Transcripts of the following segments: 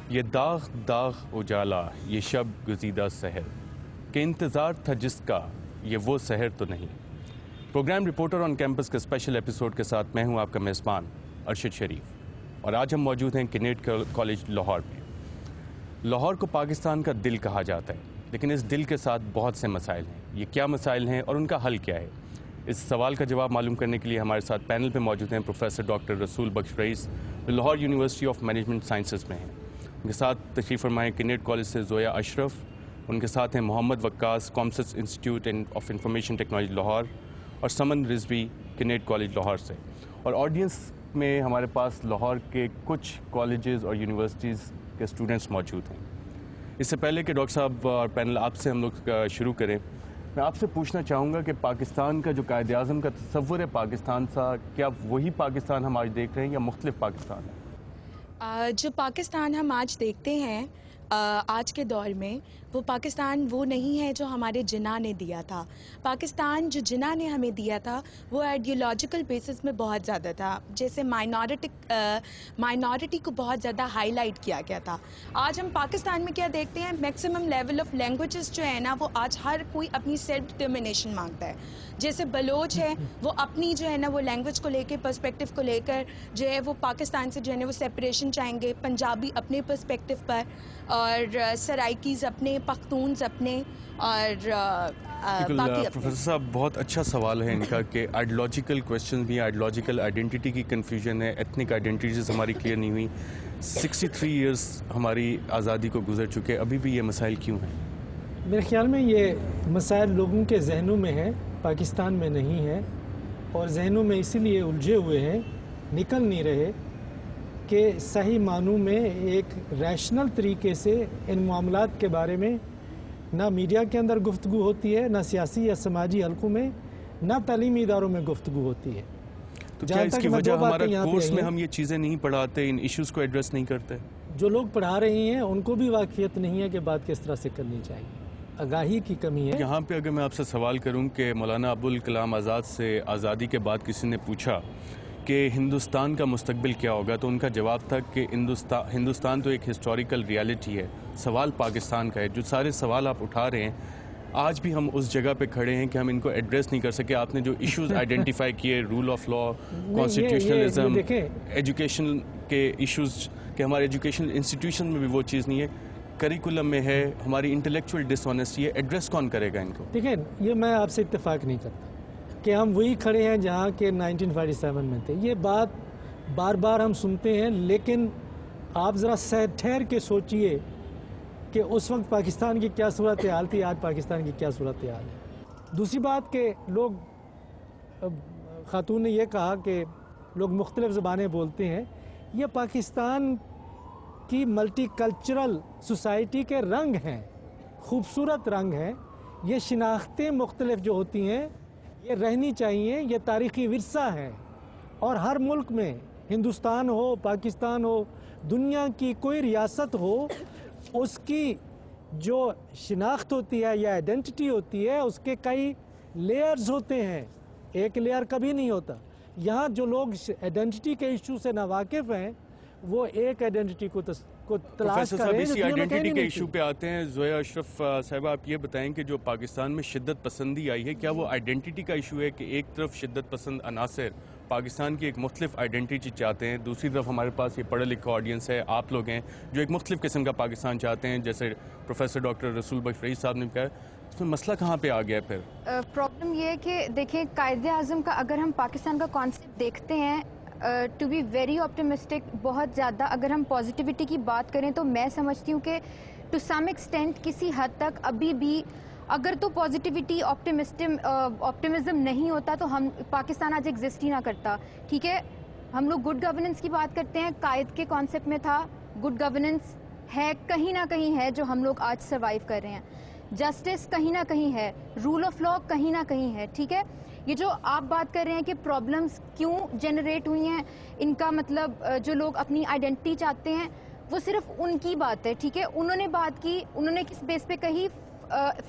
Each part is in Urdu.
یہ داغ داغ اجالا یہ شب گزیدہ سحر کہ انتظار تھا جس کا یہ وہ سحر تو نہیں. پروگرام رپورٹر آن کیمپس کے اسپیشل ایپیسوڈ کے ساتھ میں ہوں آپ کا میزبان ارشد شریف، اور آج ہم موجود ہیں کینیڈ کالج لاہور میں. لاہور کو پاکستان کا دل کہا جاتا ہے، لیکن اس دل کے ساتھ بہت سے مسائل ہیں. یہ کیا مسائل ہیں اور ان کا حل کیا ہے؟ اس سوال کا جواب معلوم کرنے کے لیے ہمارے ساتھ پینل پہ موجود ہیں پروفیسر ڈاکٹر رسول بخش رئیس، جو Lahore university of management sciences میں ہیں. ان کے ساتھ تشریف فرمائیں کینیڈ کالج سے زویا اشرف. ان کے ساتھ ہیں محمد وقاص، کامسس institute of information technology Lahore, اور سمن رضوی کینیڈ کالج لاہور سے. اور آڈینس میں ہمارے پاس لاہور کے کچھ کالجز اور یونیورسٹیز کے اسٹوڈنٹس موجود ہیں. اس سے پہلے کہ ڈاکٹر صاحب اور پینل آپ سے ہم لوگ شروع کریں، میں آپ سے پوچھنا چاہوں گا کہ پاکستان کا جو قائد اعظم کا تصور ہے پاکستان کا، کیا وہی پاکستان ہم آج دیکھ رہے ہیں یا مختلف پاکستان ہے؟ جو پاکستان ہم آج دیکھتے ہیں آج کے دور میں، وہ پاکستان وہ نہیں ہے جو ہمارے جناح نے دیا تھا. پاکستان جو جناح نے ہمیں دیا تھا وہ آئیڈیولوجیکل بیسس میں بہت زیادہ تھا. جیسے مائنورٹی کو بہت زیادہ ہائی لائٹ کیا گیا تھا. آج ہم پاکستان میں کیا دیکھتے ہیں، میکسیمم لیول آف لینگویجز جو ہے نا، وہ آج ہر کوئی اپنی سیلف ڈٹرمنیشن مانگتا ہے. جیسے بلوچ ہے، وہ اپنی جو ہے نا وہ لینگویج کو لے کے، پرسپیکٹو کو لے کر جو ہے وہ پاکستان سے جو ہے نا وہ سیپریشن چاہیں گے. پنجابی اپنے پرسپیکٹو پر، اور سرائکیز اپنے، پختونز اپنے، اور باقی اپنے. پروفیسر صاحب بہت اچھا سوال ہے ان کا کہ آئیڈیولوجیکل کویشچن بھی، آئیڈیولوجیکل آئیڈینٹی کی کنفیوژن ہے، ایتھنک آئیڈینٹیز ہماری کلیئر نہیں ہوئی. 63 ایئرس ہماری آزادی کو گزر چکے، ابھی بھی یہ مسائل کیوں ہیں؟ میرے خیال میں یہ مسائل لوگوں کے ذہنوں میں ہیں، پاکستان میں نہیں ہے. اور ذہنوں میں اسی لیے الجھے ہوئے ہیں، نکل نہیں رہے کہ صحیح معنوں میں ایک ریشنل طریقے سے ان معاملات کے بارے میں نہ میڈیا کے اندر گفتگو ہوتی ہے، نہ سیاسی یا سماجی حلقوں میں، نہ تعلیمی اداروں میں گفتگو ہوتی ہے. تو کیا اس کی وجہ ہمارا کورس میں ہم یہ چیزیں نہیں پڑھاتے، ان ایشوز کو ایڈریس نہیں کرتے؟ جو لوگ پڑھا رہے ہیں ان کو بھی واقفیت نہیں ہے کہ بات کس طرح سے کرنی چاہیے، آگاہی کی کمی ہے. یہاں پہ اگر میں آپ سے سوال کروں کہ مولانا ابوالکلام آزاد سے آزادی کے بعد کسی نے پوچھا کہ ہندوستان کا مستقبل کیا ہوگا، تو ان کا جواب تھا کہ ہندوستان تو ایک ہسٹوریکل ریالٹی ہے، سوال پاکستان کا ہے. جو سارے سوال آپ اٹھا رہے ہیں، آج بھی ہم اس جگہ پہ کھڑے ہیں کہ ہم ان کو ایڈریس نہیں کر سکے. آپ نے جو ایشوز آئیڈینٹیفائی کیے، rule of law, constitutionalism, education کے ایشوز، کہ ہمارے ایجوکیشنل انسٹیٹیوشن میں بھی وہ چیز نہیں ہے، کریکولم میں ہے، ہماری انٹلیکچوئل ڈس آنیسٹی ہے. ایڈریس کون کرے گا ان کو؟ دیکھیں، یہ میں آپ سے اتفاق نہیں کرتا کہ ہم وہی کھڑے ہیں جہاں کے 1947 میں تھے. یہ بات بار بار ہم سنتے ہیں، لیکن آپ ذرا ٹھہر کے سوچئے کہ اس وقت پاکستان کی کیا صورتحال تھی، آج پاکستان کی کیا صورتحال ہے. دوسری بات کہ لوگ، خاتون نے یہ کہا کہ لوگ مختلف زبانیں بولتے ہیں. یہ پاکستان کی ملٹی کلچرل سوسائٹی کے رنگ ہیں، خوبصورت رنگ ہیں. یہ شناختیں مختلف جو ہوتی ہیں یہ رہنی چاہیے، یہ تاریخی ورثہ ہے. اور ہر ملک میں، ہندوستان ہو، پاکستان ہو، دنیا کی کوئی ریاست ہو، اس کی جو شناخت ہوتی ہے یا آئیڈینٹی ہوتی ہے، اس کے کئی لیئرز ہوتے ہیں، ایک لیئر کبھی نہیں ہوتا. یہاا جو لوگ آئیڈینٹی کے ایشو سے ناواقف ہیں، وہ ایک آئیڈینٹی کو تلاش کر رہے ہیں. اسی آئیڈینٹی کے ایشو پہ آتے ہیں. زویا اشرف صاحبہ، آپ یہ بتائیں کہ جو پاکستان میں شدت پسندی آئی ہے، کیا وہ آئیڈینٹی کا ایشو ہے کہ ایک طرف شدت پسند عناصر پاکستان کی ایک مختلف آئیڈینٹی چاہتے ہیں، دوسری طرف ہمارے پاس یہ پڑھا لکھا آڈینس ہے، آپ لوگ ہیں جو ایک مختلف قسم کا پاکستان چاہتے ہیں، جیسے پروفیسر ڈاکٹر رسول بخش رئیس صاحب نے کہا. اس میں مسئلہ کہاں پہ آ گیا پھر؟ پرابلم یہ ہے کہ دیکھیں، قائد اعظم کا اگر ہم پاکستان کا کانسیپٹ دیکھتے ہیں، ٹو بی ویری آپٹیمسٹک، بہت زیادہ اگر ہم پازیٹیوٹی کی بات کریں تو میں سمجھتی ہوں کہ ٹو سم ایکسٹینٹ کسی حد تک ابھی بھی اگر تو پازیٹیوٹی، آپٹیمزم نہیں ہوتا تو ہم پاکستان آج ایگزسٹ ہی نہ کرتا. ٹھیک ہے، ہم لوگ گڈ گورننس کی بات کرتے ہیں، قائد کے کانسیپٹ میں تھا گڈ گورننس ہے، کہیں نہ کہیں ہے جو ہم لوگ آج سروائیو کر رہے ہیں. جسٹس کہیں نہ کہیں ہے، رول آف لا کہیں نہ کہیں ہے. ٹھیک ہے، یہ جو آپ بات کر رہے ہیں کہ پرابلمز کیوں جنریٹ ہوئی ہیں، ان کا مطلب جو لوگ اپنی آئیڈینٹی چاہتے ہیں وہ صرف ان کی بات ہے. ٹھیک ہے، انہوں نے بات کی، انہوں نے کس بیس پہ کہی،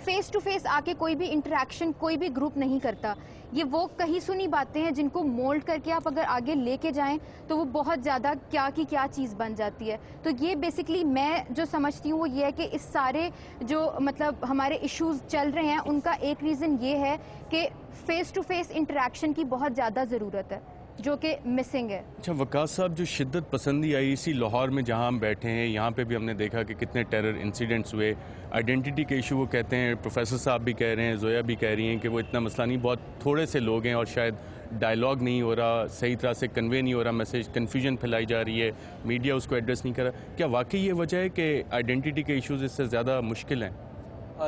فیس ٹو فیس آ کے کوئی بھی انٹریکشن کوئی بھی گروپ نہیں کرتا. یہ وہ کہیں سنی باتیں ہیں جن کو مولڈ کر کے آپ اگر آگے لے کے جائیں تو وہ بہت زیادہ کیا کی کیا چیز بن جاتی ہے. تو یہ بیسکلی میں جو سمجھتی ہوں وہ یہ ہے کہ اس سارے جو مطلب ہمارے ایشوز چل رہے ہیں ان کا ایک ریزن یہ ہے کہ فیس ٹو فیس انٹریکشن کی بہت زیادہ ضرورت ہے جو کہ مسنگ ہے. اچھا وقاص صاحب، جو شدت پسندی آئی اسی لاہور میں جہاں ہم بیٹھے ہیں، یہاں پہ بھی ہم نے دیکھا کہ کتنے ٹیرر انسیڈنٹس ہوئے. آئیڈینٹی کے ایشو وہ کہتے ہیں، پروفیسر صاحب بھی کہہ رہے ہیں، زویا بھی کہہ رہی ہیں کہ وہ اتنا مسئلہ نہیں، بہت تھوڑے سے لوگ ہیں اور شاید ڈائلاگ نہیں ہو رہا، صحیح طرح سے کنوے نہیں ہو رہا میسیج، کنفیوژن پھیلائی جا رہی ہے، میڈیا اس کو ایڈریس نہیں کر رہا. کیا واقعی یہ وجہ ہے کہ آئیڈینٹی کے ایشوز اس سے زیادہ مشکل ہیں؟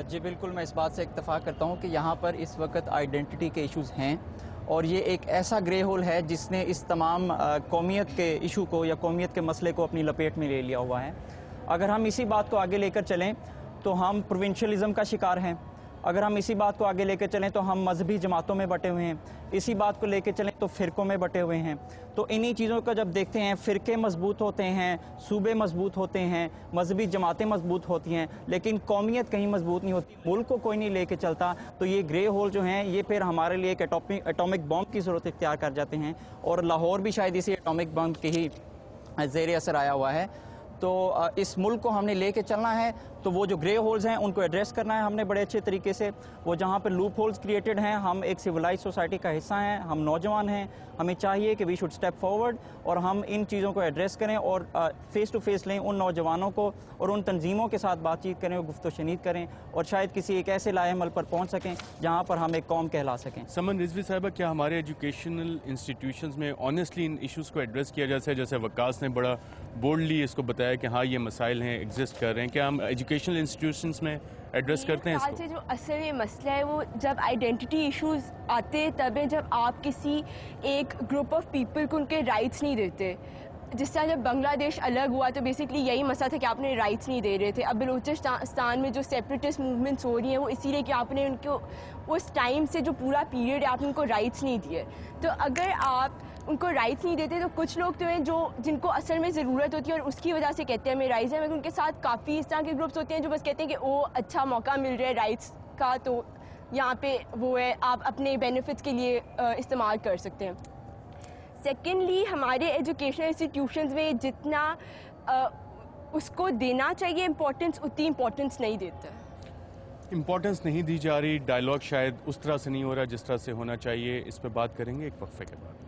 جی بالکل، میں اس بات سے اتفاق کرتا ہوں کہ یہاں پر اس وقت آئیڈینٹی کے ایشوز ہیں اور یہ ایک ایسا گرے ہول ہے جس نے اس تمام قومیت کے ایشو کو یا قومیت کے مسئلے کو اپنی لپیٹ میں لے لیا ہوا ہے. اگر ہم اسی بات کو آگے لے کر چلیں تو ہم پروونشلزم کا شکار ہیں. اگر ہم اسی بات کو آگے لے کے چلیں تو ہم مذہبی جماعتوں میں بٹے ہوئے ہیں. اسی بات کو لے کے چلیں تو فرقوں میں بٹے ہوئے ہیں. تو انہی چیزوں کا جب دیکھتے ہیں، فرقے مضبوط ہوتے ہیں، صوبے مضبوط ہوتے ہیں، مذہبی جماعتیں مضبوط ہوتی ہیں، لیکن قومیت کہیں مضبوط نہیں ہوتی، ملک کو کوئی نہیں لے کے چلتا. تو یہ گرے ہول جو ہیں یہ پھر ہمارے لیے ایک ایٹامک بم کی ضرورت اختیار کر جاتے ہیں، اور لاہور بھی شاید اسی ایٹامک بم کے ہی زیر اثر آیا ہوا ہے. تو اس ملک کو ہم نے لے کے چلنا ہے تو وہ جو گرے ہولز ہیں ان کو ایڈریس کرنا ہے ہم نے بڑے اچھے طریقے سے. وہ جہاں پہ لوپ ہولز کریٹڈ ہیں، ہم ایک سویلائز سوسائٹی کا حصہ ہیں، ہم نوجوان ہیں، ہمیں چاہیے کہ وی شوڈ اسٹیپ فارورڈ اور ہم ان چیزوں کو ایڈریس کریں اور فیس ٹو فیس لیں ان نوجوانوں کو اور ان تنظیموں کے ساتھ بات چیت کریں اور گفت و شنید کریں اور شاید کسی ایک ایسے لائحہ عمل پر پہنچ سکیں جہاں پر ہم ایک قوم کہلا سکیں. سمن رضوی صاحبہ، کیا ہمارے ایجوکیشنل انسٹیٹیوشنز میں آنیسٹلی ان ایشوز کو ایڈریس کیا جیسے جیسے وقاص نے بڑا بولڈلی اس کو بتایا کہ ہاں یہ مسائل ہیں، ایگزسٹ کر رہے ہیں، کیا ہم ایجوکیشنل انسٹیٹیوشنز میں ایڈریس کرتے ہیں اس کو؟ سے جو اصل یہ مسئلہ ہے وہ جب آئیڈینٹی ایشوز آتے ہیں تب ہے جب آپ کسی ایک گروپ آف پیپل کو ان کے رائٹس نہیں دیتے. جس طرح جب بنگلہ دیش الگ ہوا تو بیسکلی یہی مسئلہ تھا کہ آپ نے رائٹس نہیں دے رہے تھے. اب بلوچستان میں جو سیپریٹسٹ موومنٹس ہو رہی ہیں وہ اسی لیے کہ آپ نے ان کو اس ٹائم سے جو پورا پیریڈ ہے آپ نے ان کو رائٹس نہیں دیے. تو اگر آپ ان کو رائٹس نہیں دیتے تو کچھ لوگ تو ہیں جن کو اصل میں ضرورت ہوتی ہے اور اس کی وجہ سے کہتے ہیں ہمیں رائٹس ہیں، مگر ان کے ساتھ کافی اس طرح کے گروپس ہوتے ہیں جو بس کہتے ہیں کہ او اچھا موقع مل رہا ہے رائٹس کا تو یہاں پہ وہ ہے آپ اپنے بینیفٹس کے لیے استعمال کر سکتے ہیں. سیکنڈلی ہمارے ایجوکیشنل انسٹیٹیوشنز میں جتنا اس کو دینا چاہیے امپورٹنس اتنی امپورٹنس نہیں دیتا. امپورٹنس نہیں دی جا رہی، ڈائلاگ شاید اس طرح سے نہیں ہو رہا جس طرح سے ہونا چاہیے. اس پہ بات کریں گے ایک وقفے کے بعد.